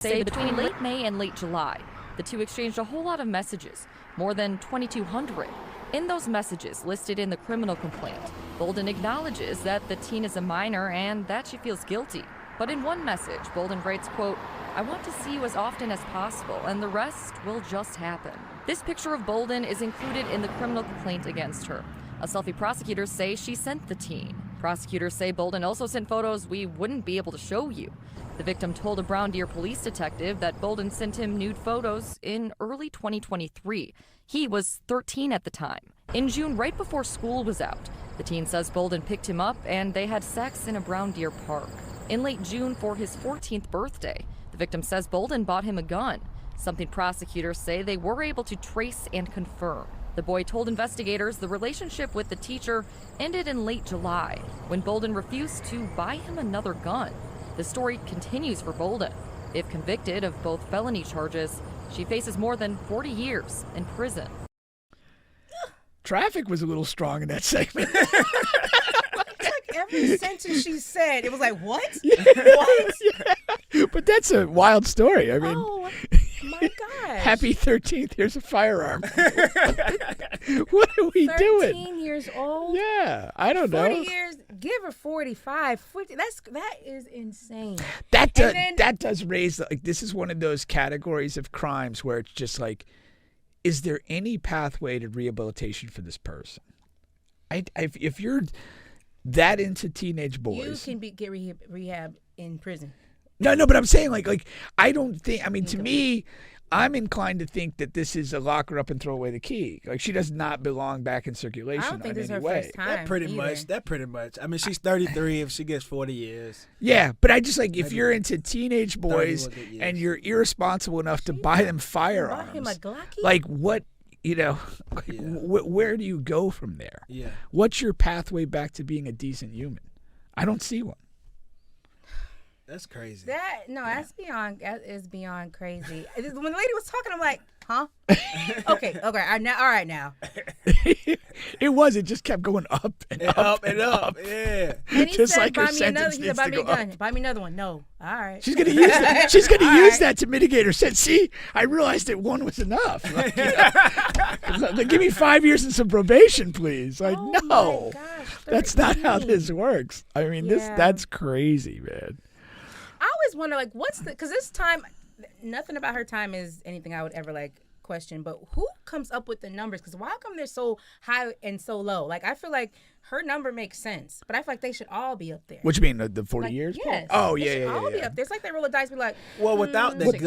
Say between late May and late July, the two exchanged a whole lot of messages, more than 2,200. In those messages listed in the criminal complaint, Bolden acknowledges that the teen is a minor and that she feels guilty. But in one message, Bolden writes, quote, "I want to see you as often as possible, and the rest will just happen." This picture of Bolden is included in the criminal complaint against her. A selfie prosecutors say she sent the teen. Prosecutors say Bolden also sent photos we wouldn't be able to show you. The victim told a Brown Deer police detective that Bolden sent him nude photos in early 2023. He was 13 at the time. In June, right before school was out, the teen says Bolden picked him up and they had sex in a Brown Deer park. In late June, for his 14th birthday, the victim says Bolden bought him a gun, something prosecutors say they were able to trace and confirm. The boy told investigators the relationship with the teacher ended in late July, when Bolden refused to buy him another gun. The story continues for Bolden. If convicted of both felony charges, she faces more than 40 years in prison. Traffic was a little strong in that segment. Every sentence she said, it was like, what? Yeah. What? Yeah. But that's a wild story. I mean, oh my gosh. Happy 13th. Here's a firearm. What are we 13 doing? 13 years old? Yeah, I don't know. 40 years, give her 45, 50. That is insane. That does raise, like, this is one of those categories of crimes where it's just like, is there any pathway to rehabilitation for this person? If you're that into teenage boys, you can get rehab in prison. No, but I'm saying like I don't think. I mean, to me, I'm inclined to think that this is a lock her up and throw away the key. Like, she does not belong back in circulation. I don't think in this is any her way. first time. That pretty much. I mean, she's 33. If she gets 40 years. Yeah, but I just like, if you're into teenage boys and you're irresponsible enough to buy them firearms, bought him a Glocky? Like what? You know, where do you go from there? Yeah. What's your pathway back to being a decent human? I don't see one. That's crazy. That is beyond crazy. When the lady was talking, I'm like, huh? Okay. All right now. It just kept going up and up and up. Yeah. And he just said, like buy her me sentence another. He said, buy me a gun. Buy me another one. No. All right. She's gonna use that. She's gonna use that to mitigate her sentence. See, I realized that one was enough. Like, like, give me 5 years and some probation, please. Like, no, my gosh, that's not how this works. I mean, that's crazy, man. I always wonder, like, because this time, nothing about her time is anything I would ever, like, question, but who comes up with the numbers? Because why come they're so high and so low? Like, I feel like her number makes sense, but I feel like they should all be up there. What you mean, the 40 like, years? Yes. Oh, they should all be yeah. up there. It's like they roll the dice, be like, well, without the 60.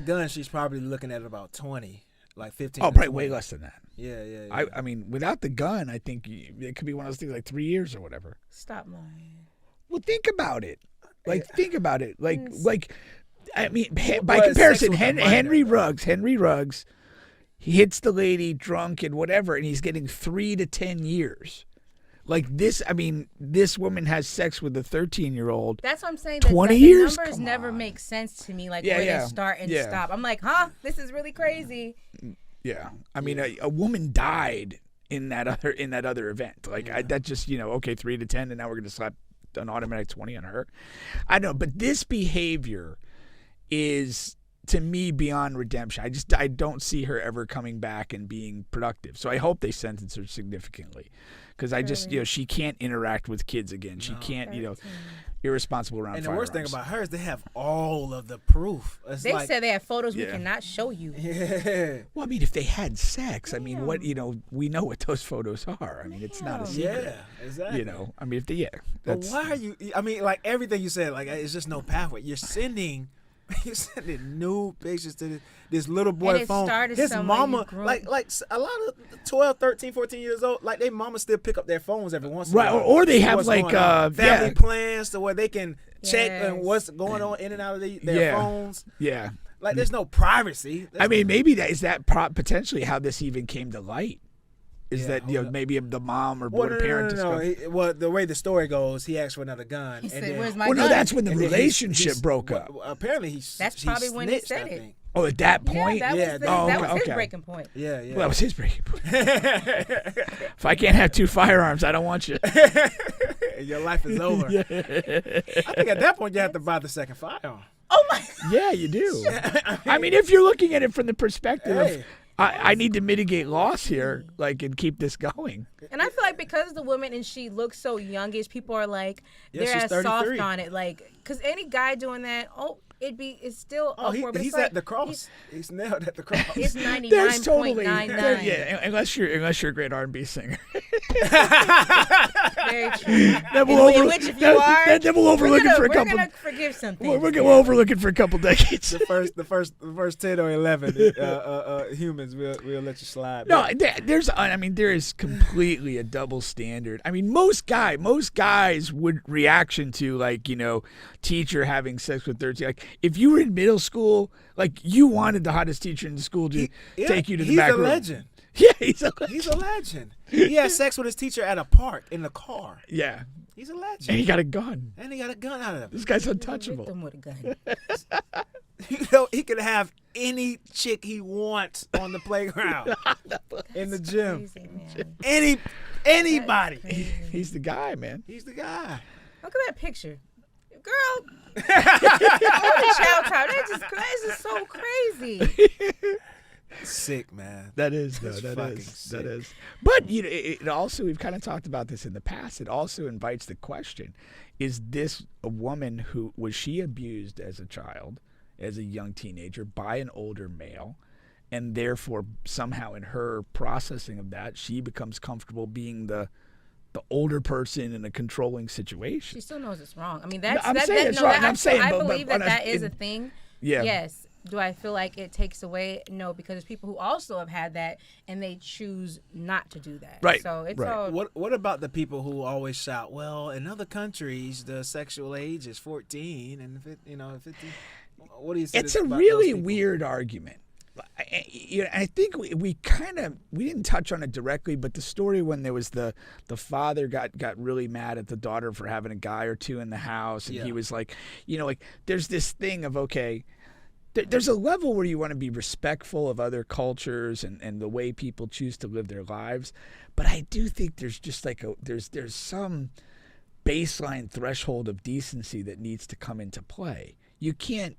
gun, she's probably looking at about 20, like 15. Oh, probably way less than that. Yeah. I mean, without the gun, I think it could be one of those things like 3 years or whatever. Stop lying. Well, think about it. Think about it. Like, I mean, by comparison, Henry Ruggs, he hits the lady drunk and whatever, and he's getting 3 to 10 years. Like this, I mean, this woman has sex with a 13-year-old. That's what I'm saying. 20 the years? numbers never make sense to me, like where they start and stop. I'm like, huh? This is really crazy. Yeah. I mean, a woman died in that other event. Like, that just, okay, 3 to 10, and now we're going to slap an automatic 20 on her. I know, but this behavior is, to me, beyond redemption. I don't see her ever coming back and being productive. So I hope they sentence her significantly, because I just, she can't interact with kids again. She can't, irresponsible around firearms. And the worst thing about her is they have all of the proof. They said they have photos we cannot show you. Yeah. Well, I mean, if they had sex, I mean, what, we know what those photos are. I mean, it's not a secret. Yeah, exactly. I mean, But why are you, I mean, like everything you said, like, it's just no pathway. You're sending nude pictures to this little boy phone. His mama, like a lot of 12, 13, 14 years old, like their mama still pick up their phones every once in a while. Or they have like family plans to where they can check and what's going on in and out of their phones. Yeah. Like there's no privacy. I mean, maybe is that potentially how this even came to light? Is that maybe the mom or both parent? No. Well, the way the story goes, he asked for another gun. He said, then, "Where's my gun?" No, that's when the relationship broke up. Apparently, that's probably when he said it. Oh, at that point? Yeah, that was his breaking point. Yeah. Well, that was his breaking point. If I can't have 2 firearms, I don't want you. Your life is over. I think at that point you have to buy the second firearm. Oh my. Yeah, you do. I mean, if you're looking at it from the perspective of I need to mitigate loss here, like, and keep this going. And I feel like because the woman and she looks so youngish, people are like, Yeah, they're she's as soft 33. on it. Like, because any guy doing that, it's still awkward. But He's it's at the cross. He's nailed at the cross. It's There's totally 99.99. yeah, unless you're a great R&B singer. Very true. Then we'll Which, if you are, then we'll overlook it for a couple. We're gonna forgive something. We'll overlook it for a couple decades. the first 10 or 11 humans we'll let you slide. No, there is completely a double standard. I mean, most guys would reaction to, like, teacher having sex with 13. Like, if you were in middle school, like, you wanted the hottest teacher in the school to take you to the back room. He's a legend. Yeah, he's a legend. He's a legend. He had sex with his teacher at a park in the car. Yeah. He's a legend. And he got a gun. Out of him. This guy's Hit untouchable. them with a gun. He could have any chick he wants on the playground, in the gym. Crazy, man. Anybody. He's the guy, man. He's the guy. Look at that picture, girl. The child time. That's just so crazy. Sick, man. That is, though. That's That fucking is. sick. That is. But it also, we've kind of talked about this in the past. It also invites the question: is this a woman who was she abused as a child, as a young teenager, by an older male, and therefore somehow in her processing of that, she becomes comfortable being the older person in a controlling situation? She still knows it's wrong. I mean, that's I'm that, saying that, it's no, wrong. that, I'm saying, I but believe that is a thing. Yeah. Yes. Do I feel like it takes away? No, because there's people who also have had that and they choose not to do that. Right. So it's Right. all. What about the people who always shout, well, in other countries the sexual age is 14 and 15, what do you say? It's a really weird argument. I think we didn't touch on it directly, but the story when there was the father got really mad at the daughter for having a guy or two in the house, and he was like, like, there's this thing of, okay, there's a level where you want to be respectful of other cultures and the way people choose to live their lives, but I do think there's just like there's some baseline threshold of decency that needs to come into play. You can't,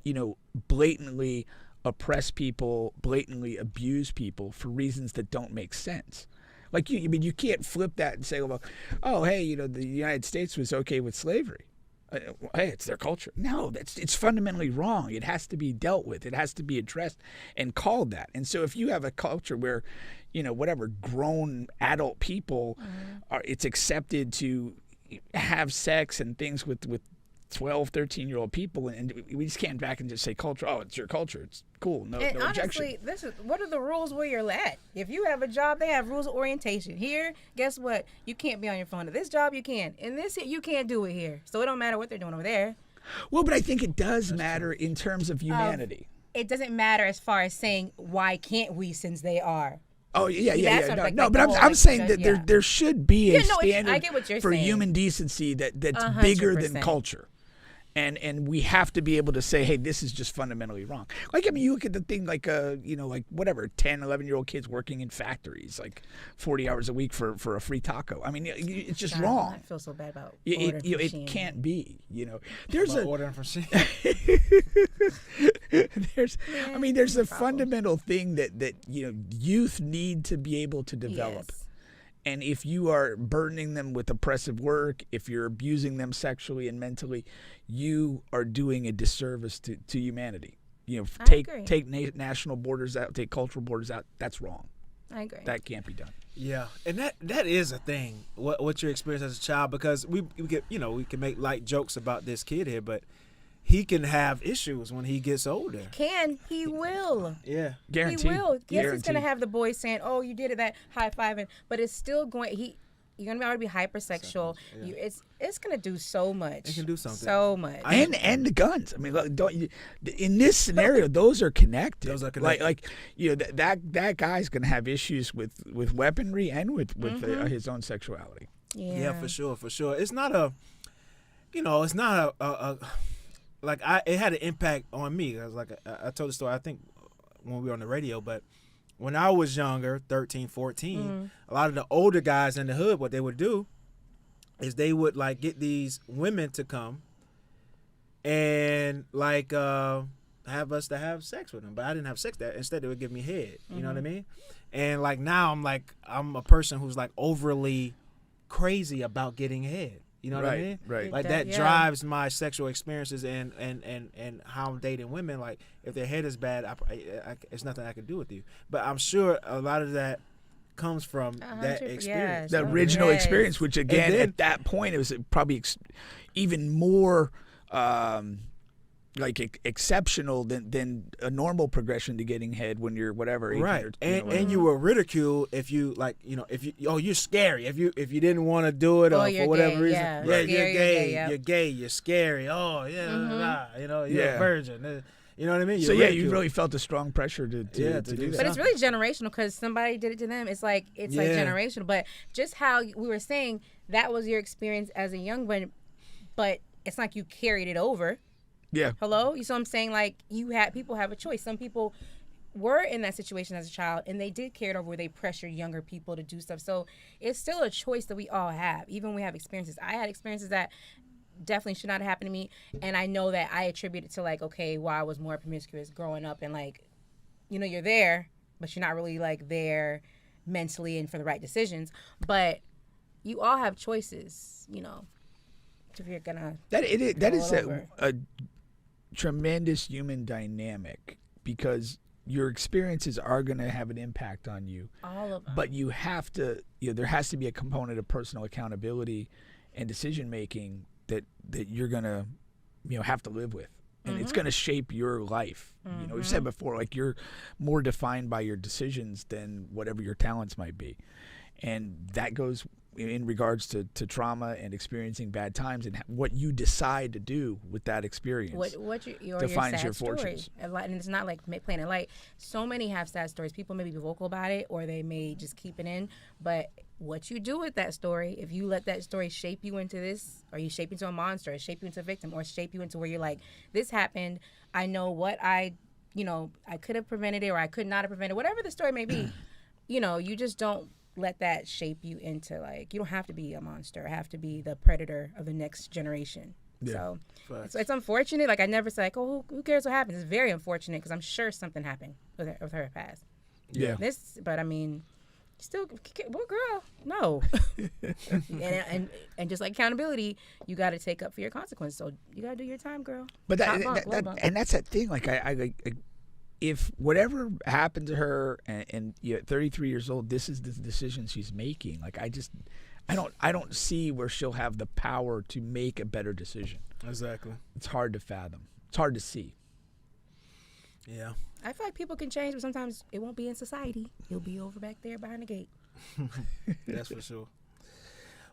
blatantly oppress people, blatantly abuse people for reasons that don't make sense. Like, you can't flip that and say, well, oh, hey, the United States was okay with slavery. Hey, it's their culture. No, it's fundamentally wrong. It has to be dealt with. It has to be addressed and called that. And so if you have a culture where, whatever, grown adult people it's accepted to have sex and things with 12, 13-year-old people, and we just can't back and just say culture. Oh, it's your culture. It's cool. No objection. Honestly, what are the rules where you're at? If you have a job, they have rules of orientation. Here, guess what? You can't be on your phone. At this job, you can. In this, you can't do it here. So it don't matter what they're doing over there. Well, but I think it does matter in terms of humanity. It doesn't matter as far as saying, why can't we, since they are. Oh yeah. Like, no, like but I'm saying that there should be a standard I get what you're for saying. human decency that's 100%. bigger than culture. And we have to be able to say, hey, this is just fundamentally wrong. Like, I mean, you look at the thing like, like whatever, 10, 11-year-old kids working in factories, like 40 hours a week for a free taco. I mean, it's just wrong. I feel so bad about it can't be, There's ordering for there's a fundamental thing that youth need to be able to develop. Yes. And if you are burdening them with oppressive work, if you're abusing them sexually and mentally, you are doing a disservice to humanity. Take national borders out, take cultural borders out. That's wrong. I agree. That can't be done. Yeah, and that is a thing. What your experience as a child, because we can make light jokes about this kid here, but he can have issues when he gets older. He will. Yeah, guaranteed. He will. Yes, Guaranteed. he's gonna have the boys saying, "Oh, you did it," that high fiving, but it's still going. You're gonna already be hypersexual. Yeah. It's gonna do so much. It can do something. So much. And the guns. I mean, look, in this scenario, those are connected. Those are connected. That guy's gonna have issues with weaponry and with his own sexuality. Yeah, for sure. It's not a, it's not a like it had an impact on me. I was like, I told the story, I think, when we were on the radio, but when I was younger, 13, 14, a lot of the older guys in the hood, what they would do is they would like get these women to come and like have us to have sex with them, but I didn't have sex. That instead they would give me head. You know what I mean? And like now I'm a person who's like overly crazy about getting head. You know what I mean? Right. Like that drives my sexual experiences and how I'm dating women. Like if their head is bad, it's nothing I can do with you. But I'm sure a lot of that comes from that experience, the original experience. Which again, at that point, it was probably even more like exceptional than a normal progression to getting head when you're whatever. Right. And you were ridiculed if you you're scary if you didn't want to do it or for whatever reason. You're gay. You're gay. You're scary. Oh yeah, you're a virgin. You know what I mean? So you really felt a strong pressure to do that. But it's really generational because somebody did it to them. It's like generational. But just how we were saying, that was your experience as a young one, but it's like you carried it over. Yeah. Hello? You see what I'm saying? Like, people have a choice. Some people were in that situation as a child and they did carry it over where they pressured younger people to do stuff. So it's still a choice that we all have, even when we have experiences. I had experiences that definitely should not have happened to me, and I know that I attribute it to like, okay, I was more promiscuous growing up, and like, you're there, but you're not really like there mentally and for the right decisions. But you all have choices, if you're gonna that is a tremendous human dynamic, because your experiences are going to have an impact on you. All of them. But you have to, there has to be a component of personal accountability and decision making that you're going to, have to live with. And it's going to shape your life. We've said before, like, you're more defined by your decisions than whatever your talents might be. And that goes in regards to trauma and experiencing bad times, and what you decide to do with that experience. What defines your fortunes. And it's not like playing it light. So many have sad stories. People may be vocal about it, or they may just keep it in. But what you do with that story, if you let that story shape you into this, or you shape you into a monster, or shape you into a victim, or shape you into where you're like, this happened, I know what I could have prevented it, or I could not have prevented, whatever the story may be, you just don't let that shape you into, like, you don't have to be a monster, or have to be the predator of the next generation. Yeah. So it's unfortunate. Like, I never say, like, oh, who cares what happens? It's very unfortunate, because I'm sure something happened with her past. Yeah. But I mean, still, well, girl, no. and just like accountability, you got to take up for your consequences. So you got to do your time, girl. But that's that thing. Like, I if whatever happened to her, and at 33 years old, this is the decision she's making. Like, I don't see where she'll have the power to make a better decision. Exactly. It's hard to fathom. It's hard to see. Yeah. I feel like people can change, but sometimes it won't be in society. You'll be over back there behind the gate. That's for sure.